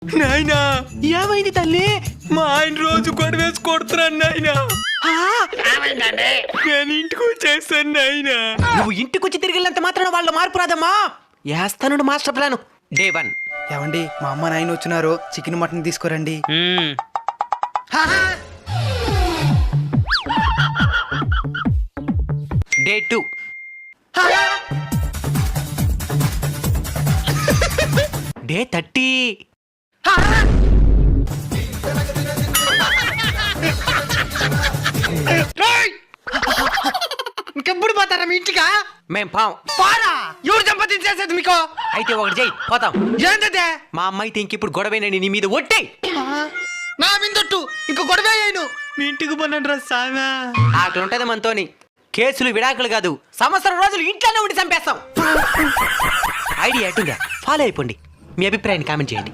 నాయనా ఏమైంది తల్లి? మా ఆయన రోజు గొడవేసి కొడుతున్నాను నాయనా. నేను ఇంటికి వచ్చేస్తాను నాయనా. నువ్వు ఇంటికొచ్చి తిరిగినంత మాత్రాన వాళ్ళ మార్పు రాదమ్మా. వేస్తాను మాస్టర్ ప్లాన్. డే 1. ఏమండి మా అమ్మ నాయన వచ్చినారు, చికెన్ మటన్ తీసుకోరండి. డే 2. డే 30. ఇంకెప్పుడు పోతారా మీ ఇంటికా? మేం పాం. పారా ఎవరు సంపాదించేసేది మీకు? అయితే ఒకటి చెయ్యి, పోతాం. ఏంటదే? మా అమ్మాయి ఇంక ఇప్పుడు గొడవేనని నీ మీద ఒట్టే. నా మిందొట్టు ఇంకో గొడవ అయ్యాను. మీ ఇంటికి పోనండి రా సామా. అట్లుంటది మనతోని. కేసులు విడాకులు కాదు, సంవత్సరం రోజులు ఇంట్లోనే ఉండి చంపేస్తాం. ఐడియా ఎటుందా? ఫాలో అయిపోండి. మీ అభిప్రాయాన్ని కామెంట్ చేయండి.